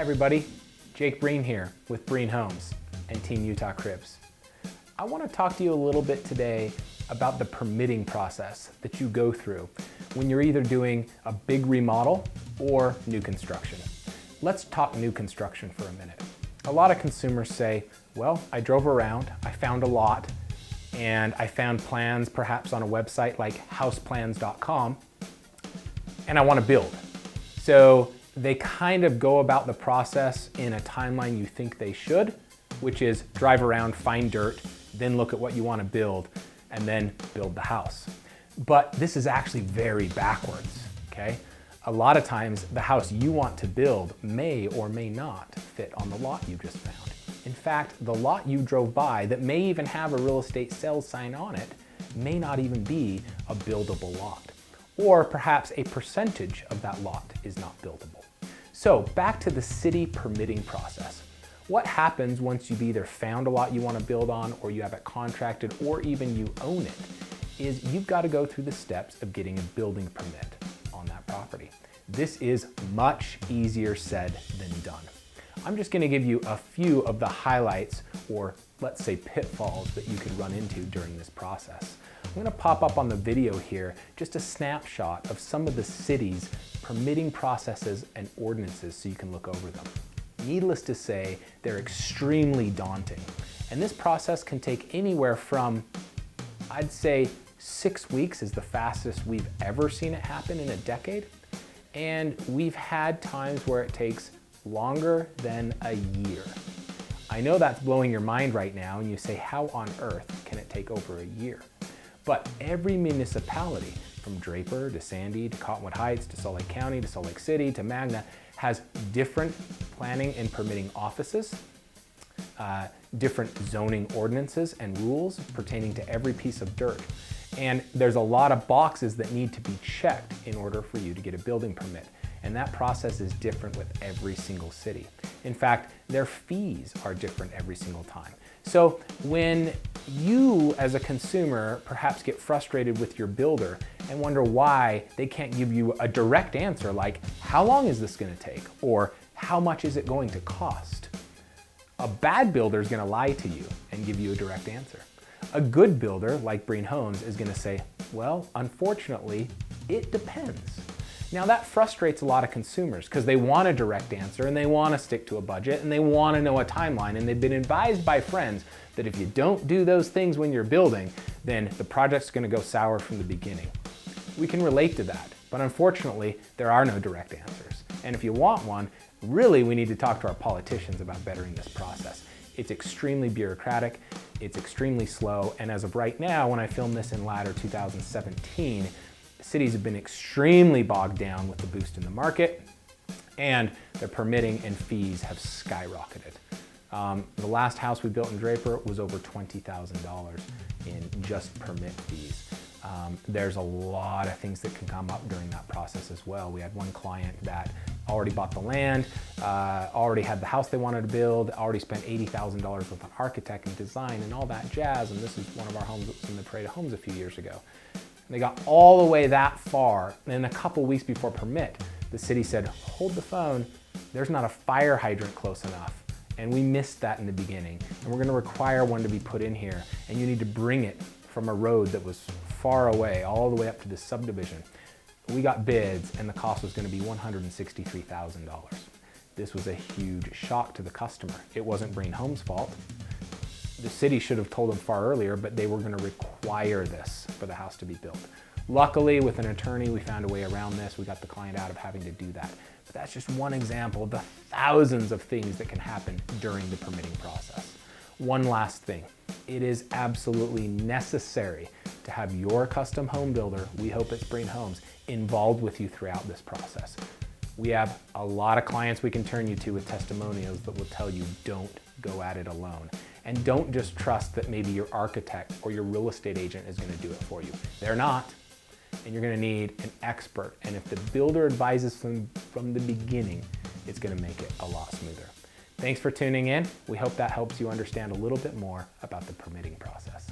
everybody, Jake Breen here with Breen Homes and Team Utah Cribs. I want to talk to you a little bit today about the permitting process that you go through when you're either doing a big remodel or new construction. Let's talk new construction for a minute. A lot of consumers say, well, I drove around, I found a lot, and I found plans perhaps on a website like houseplans.com, and I want to build. So they kind of go about the process in a timeline you think they should, which is drive around, find dirt, then look at what you want to build, and then build the house. But this is actually very backwards, okay? A lot of times the house you want to build may or may not fit on the lot you just found. In fact, the lot you drove by that may even have a real estate sales sign on it may not even be a buildable lot. Or perhaps a percentage of that lot is not buildable. So back to the city permitting process. What happens once you've either found a lot you want to build on, or you have it contracted, or even you own it, is you've got to go through the steps of getting a building permit on that property. This is much easier said than done. I'm just going to give you a few of the highlights, or let's say pitfalls, that you could run into during this process. I'm going to pop up on the video here just a snapshot of some of the city's permitting processes and ordinances so you can look over them. Needless to say, they're extremely daunting. And this process can take anywhere from, I'd say, 6 weeks is the fastest we've ever seen it happen in a decade. And we've had times where it takes longer than a year. I know that's blowing your mind right now, and you say, how on earth can it take over a year? But every municipality, from Draper to Sandy to Cottonwood Heights to Salt Lake County to Salt Lake City to Magna, has different planning and permitting offices, different zoning ordinances and rules pertaining to every piece of dirt. And there's a lot of boxes that need to be checked in order for you to get a building permit. And that process is different with every single city. In fact, their fees are different every single time. So when you as a consumer perhaps get frustrated with your builder and wonder why they can't give you a direct answer like, how long is this going to take? Or how much is it going to cost? A bad builder is going to lie to you and give you a direct answer. A good builder like Breen Homes is going to say, well, unfortunately, it depends. Now that frustrates a lot of consumers because they want a direct answer and they want to stick to a budget and they want to know a timeline, and they've been advised by friends that if you don't do those things when you're building, then the project's going to go sour from the beginning. We can relate to that, but unfortunately there are no direct answers. And if you want one, really we need to talk to our politicians about bettering this process. It's extremely bureaucratic, it's extremely slow, and as of right now, when I filmed this in latter 2017, cities have been extremely bogged down with the boost in the market, and their permitting and fees have skyrocketed. The last house we built in Draper was over $20,000 in just permit fees. There's a lot of things that can come up during that process as well. We had one client that already bought the land, already had the house they wanted to build, already spent $80,000 with an architect and design and all that jazz, and this is one of our homes that was in the Parade of Homes a few years ago. They got all the way that far, and a couple weeks before permit, the city said, hold the phone, there's not a fire hydrant close enough. And we missed that in the beginning. And we're gonna require one to be put in here, and you need to bring it from a road that was far away, all the way up to the subdivision. We got bids, and the cost was gonna be $163,000. This was a huge shock to the customer. It wasn't Breen Homes' fault. The city should have told them far earlier, but they were going to require this for the house to be built. Luckily, with an attorney, we found a way around this. We got the client out of having to do that. But that's just one example of the thousands of things that can happen during the permitting process. One last thing. It is absolutely necessary to have your custom home builder, we hope it's Breen Homes, involved with you throughout this process. We have a lot of clients we can turn you to with testimonials that will tell you don't go at it alone. And don't just trust that maybe your architect or your real estate agent is going to do it for you. They're not, and you're going to need an expert. And if the builder advises from the beginning, it's going to make it a lot smoother. Thanks for tuning in. We hope that helps you understand a little bit more about the permitting process.